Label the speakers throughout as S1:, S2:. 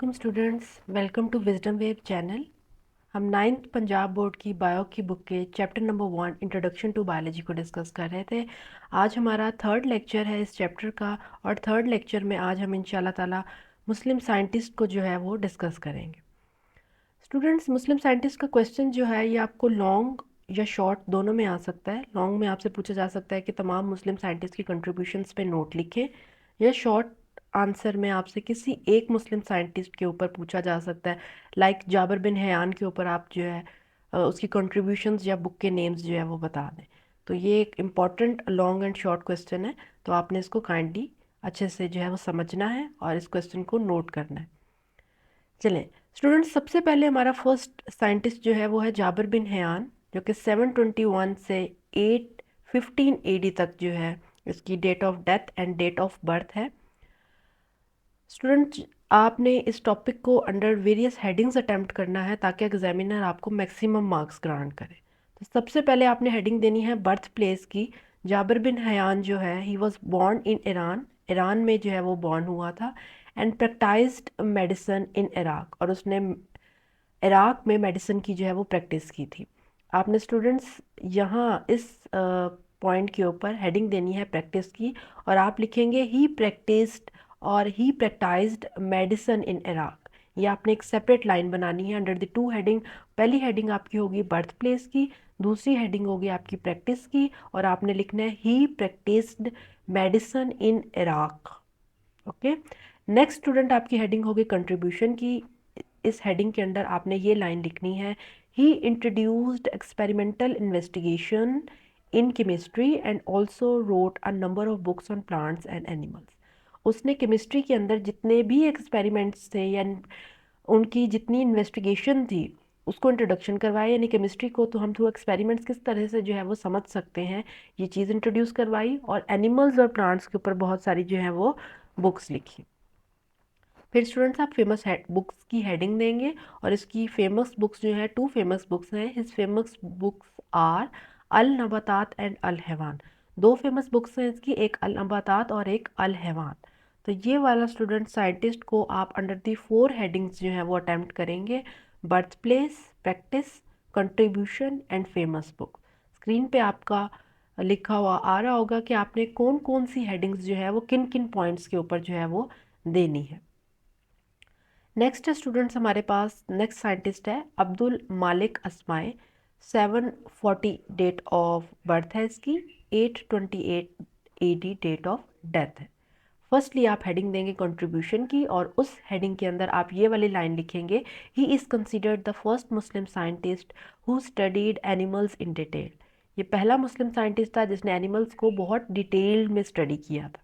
S1: वालेकुम students, welcome to wisdom wave channel. हम 9th Punjab board की बायो की बुक के chapter number 1 introduction to biology को डिस्कस कर रहे थे। आज हमारा थर्ड लेक्चर है इस चैप्टर का, और थर्ड लेक्चर में आज हम इंशाल्लाह ताला मुस्लिम साइंटिस्ट को जो है वो डिस्कस करेंगे। स्टूडेंट्स, मुस्लिम साइंटिस्ट का क्वेश्चन जो है ये आपको लॉन्ग या शॉर्ट दोनों में आ सकता है। लॉन्ग में आपसे पूछा जा सकता है कि तमाम मुस्लिम साइंटिस्ट की कंट्रीब्यूशंस पे नोट लिखें, या शॉर्ट आंसर में आपसे किसी एक मुस्लिम साइंटिस्ट के ऊपर पूछा जा सकता है, लाइक जाबिर बिन हयान के ऊपर आप जो है उसकी कंट्रीब्यूशंस या बुक के नेम्स जो है वो बता दें। तो ये एक important long and short question है, तो आपने इसको काइंडली अच्छे से जो है वो समझना है और इस क्वेश्चन को नोट करना है। चलें स्टूडेंट्स, सबसे पहले हमारा फर्स्ट साइंटिस्ट जो है वो है जाबिर बिन हयान, जो कि 721 से 815 एडी तक जो है इसकी date of death and date of birth है। स्टूडेंट्स, आपने इस टॉपिक को अंडर वेरियस हेडिंग्स अटेम्प्ट करना है ताकि एग्जामिनर आपको मैक्सिमम मार्क्स ग्रांट करे। तो सबसे पहले आपने हेडिंग देनी है बर्थ प्लेस की। जाबिर बिन हयान जो है he was born in Iran, Iran में जो है वो बॉर्न हुआ था, एंड प्रैक्टाइज्ड मेडिसिन इन इराक, और उसने इराक में मेडिसिन की जो है वो प्रैक्टिस की थी। आपने स्टूडेंट्स यहाँ इस पॉइंट के ऊपर हेडिंग देनी है प्रैक्टिस की, और आप लिखेंगे ही प्रैक्टिस्ड और ही प्रैक्टाइज्ड मेडिसिन इन इराक। ये आपने एक सेपरेट लाइन बनानी है अंडर द टू हेडिंग। पहली हेडिंग आपकी होगी बर्थ प्लेस की, दूसरी हेडिंग होगी आपकी प्रैक्टिस की, और आपने लिखना है he practised medicine in Iraq. Okay, next student आपकी हेडिंग होगी कंट्रीब्यूशन की। इस हेडिंग के अंदर आपने ये लाइन लिखनी है, he introduced experimental investigation in chemistry and also wrote a number of books on plants and animals. उसने केमिस्ट्री के अंदर जितने भी एक्सपेरिमेंट्स थे या उनकी जितनी इन्वेस्टिगेशन थी उसको इंट्रोडक्शन करवाया, यानी केमिस्ट्री को तो हम थ्रू एक्सपेरिमेंट्स किस तरह से जो है वो समझ सकते हैं ये चीज़ इंट्रोड्यूस करवाई, और एनिमल्स और प्लांट्स के ऊपर बहुत सारी जो है वो बुक्स लिखी। फिर स्टूडेंट्स आप फेमस बुक्स की हेडिंग देंगे, और इसकी फेमस बुक्स जो है टू फेमस बुक्स हैं। हिज फेमस बुक्स आर अल नबातात एंड अल हैवान। दो फेमस बुक्स हैं इसकी, एक अल नबातात और एक अल हैवान। तो ये वाला स्टूडेंट साइंटिस्ट को आप अंडर दी 4 हेडिंग्स जो है वो अटेम्प्ट करेंगे, birth place, practice, contribution and famous book. Screen पे आपका लिखा हुआ आ रहा होगा कि आपने कौन कौन सी हेडिंग्स जो है वो किन किन पॉइंट्स के ऊपर जो है वो देनी है। नेक्स्ट स्टूडेंट्स हमारे पास नेक्स्ट साइंटिस्ट है अब्दुल मालिक अस्माए। 740 डेट ऑफ बर्थ है इसकी, 828 एडी डेट ऑफ डेथ है। फर्स्टली आप हेडिंग देंगे कंट्रीब्यूशन की, और उस हेडिंग के अंदर आप ये वाली लाइन लिखेंगे, he is considered the first Muslim scientist who studied animals in detail. ये पहला मुस्लिम साइंटिस्ट था जिसने एनिमल्स को बहुत डिटेल में स्टडी किया था।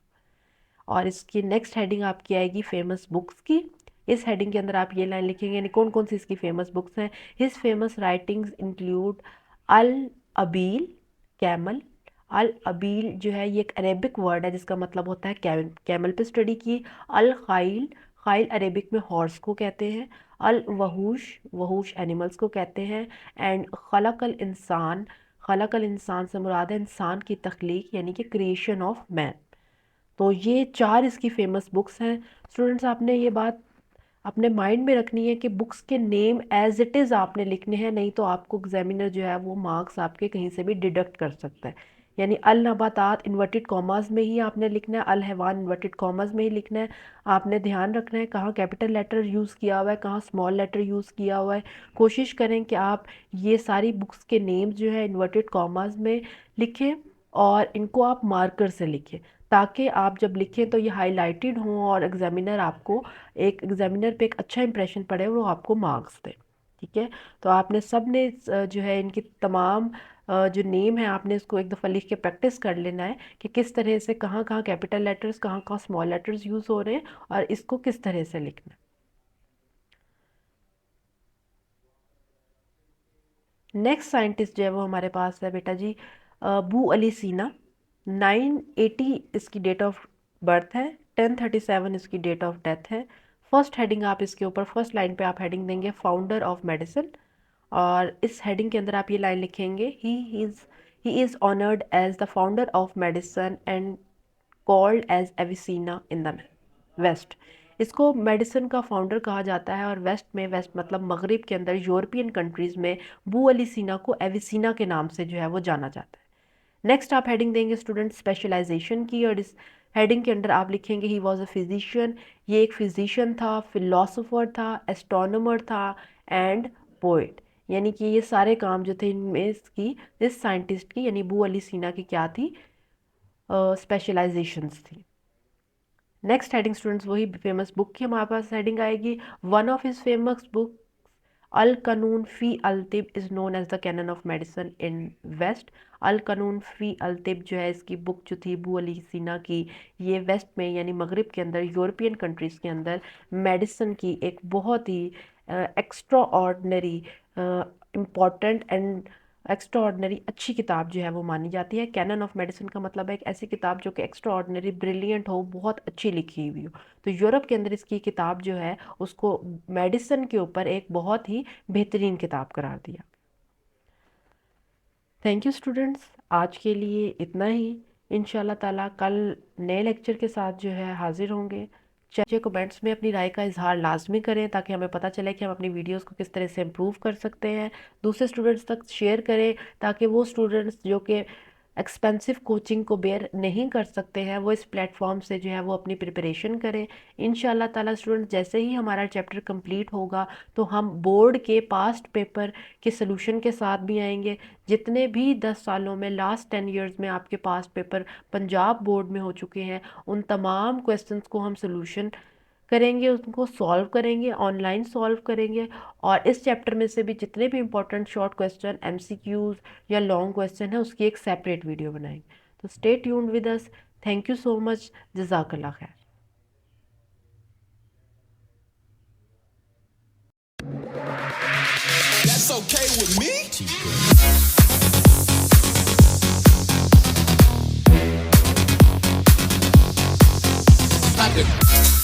S1: और इसकी नेक्स्ट हेडिंग आपकी आएगी फेमस बुक्स की। इस हेडिंग के अंदर आप ये लाइन लिखेंगे, यानी कौन कौन सी इसकी फेमस बुक्स हैं। हिज फेमस राइटिंग्स इंक्लूड अल अबील कैमल। अल अबील जो है ये एक अरेबिक वर्ड है जिसका मतलब होता है कैमल पे स्टडी की। अल खाइल, खाइल अरेबिक में हॉर्स को कहते हैं। अल वहूश, वहूश एनिमल्स को कहते हैं। एंड खलकल इंसान, खलकल इंसान से मुराद है इंसान की तख्लीक यानी कि क्रिएशन ऑफ मैन। तो ये 4 इसकी फेमस बुक्स हैं। स्टूडेंट्स, आपने ये बात अपने माइंड में रखनी है कि बुक्स के नेम एज इट इज़ आपने लिखने हैं, नहीं तो आपको एग्जामिनर जो है वो मार्क्स आपके कहीं से भी डिडक्ट कर सकता है। यानी अल नबातात इन्वर्टेड कॉमास में ही आपने लिखना है, अल हैवान इन्वर्टेड कॉमास में ही लिखना है। आपने ध्यान रखना है कहाँ कैपिटल लेटर यूज़ किया हुआ है, कहाँ स्मॉल लेटर यूज़ किया हुआ है। कोशिश करें कि आप ये सारी बुक्स के नेम्स जो है इन्वर्टेड कॉमास में लिखें, और इनको आप मार्कर से लिखें ताकि आप जब लिखें तो ये हाईलाइटेड हों और एग्जामिनर पे एक अच्छा इंप्रेशन पड़े और वो आपको मार्क्स दे। ठीक है, तो आपने सब ने जो है इनकी तमाम जो नेम है आपने इसको एक दफ़ा लिख के प्रैक्टिस कर लेना है कि किस तरह से कहाँ कहाँ कैपिटल लेटर्स कहाँ कहाँ स्मॉल लेटर्स यूज़ हो रहे हैं और इसको किस तरह से लिखना है। नेक्स्ट साइंटिस्ट जो है वो हमारे पास है बेटा जी अबू अली सीना। 980 इसकी डेट ऑफ बर्थ है, 1037 इसकी डेट ऑफ डेथ है। फर्स्ट हेडिंग आप इसके ऊपर फर्स्ट लाइन पे आप हेडिंग देंगे फाउंडर ऑफ मेडिसिन, और इस हेडिंग के अंदर आप ये लाइन लिखेंगे, he is honoured as the founder of medicine and called as Avicenna in the west. इसको मेडिसिन का फाउंडर कहा जाता है और वेस्ट में, वेस्ट मतलब मगरिब के अंदर यूरोपियन कंट्रीज़ में बू अली सीना को एविसीना के नाम से जो है वो जाना जाता है। नेक्स्ट आप हेडिंग देंगे स्टूडेंट स्पेशलाइजेशन की, और इस हेडिंग के अंदर आप लिखेंगे ही वॉज अ फिजिशियन। ये एक फिजिशियन था, फिलोसोफर था, एस्ट्रोनॉमर था एंड पोएट। यानी कि ये सारे काम जो थे इनमें इसकी, इस साइंटिस्ट की यानी बू अली सीना की क्या थी, स्पेशलाइजेशंस थी। नेक्स्ट हेडिंग स्टूडेंट्स वही फेमस बुक की हमारे पास हेडिंग आएगी। One of his famous book अल कानून फ़ी अल तिब is known as the canon of medicine in west. अल कानून फ़ी अल तिब जो है इसकी बुक जो थी बू अली सीना की, ये वेस्ट में यानी मगरिब के अंदर यूरोपियन कंट्रीज़ के अंदर मेडिसिन की एक बहुत ही extraordinary important and extraordinary अच्छी किताब जो है वो मानी जाती है। कैनन ऑफ मेडिसिन का मतलब है एक ऐसी किताब जो कि एक्स्ट्रा ऑर्डनरी ब्रिलियंट हो, बहुत अच्छी लिखी हुई हो। तो यूरोप के अंदर इसकी किताब जो है उसको मेडिसिन के ऊपर एक बहुत ही बेहतरीन किताब करार दिया। थैंक यू स्टूडेंट्स, आज के लिए इतना ही। इंशाल्लाह ताला कल नए लेक्चर के साथ जो है हाजिर होंगे। चाहे कमेंट्स में अपनी राय का इजहार लाजमी करें ताकि हमें पता चले कि हम अपनी वीडियोस को किस तरह से इम्प्रूव कर सकते हैं। दूसरे स्टूडेंट्स तक शेयर करें ताकि वो स्टूडेंट्स जो कि एक्सपेंसिव कोचिंग को बेयर नहीं कर सकते हैं वो इस प्लेटफॉर्म से जो है वो अपनी प्रिपरेशन करें। इंशाल्लाह ताला स्टूडेंट जैसे ही हमारा चैप्टर कंप्लीट होगा तो हम बोर्ड के पास्ट पेपर के सोल्यूशन के साथ भी आएंगे। जितने भी 10 सालों में, लास्ट 10 इयर्स में आपके पास्ट पेपर पंजाब बोर्ड में हो चुके हैं, उन तमाम क्वेश्चंस को हम सोल्यूशन करेंगे, उनको सॉल्व करेंगे, ऑनलाइन सॉल्व करेंगे। और इस चैप्टर में से भी जितने भी इंपॉर्टेंट शॉर्ट क्वेश्चन, एमसीक्यूज या लॉन्ग क्वेश्चन है उसकी एक सेपरेट वीडियो बनाएंगे। तो stay tuned with us. Thank you so much. जज़ाकल्लाह खैर।
S2: That's okay with me. Like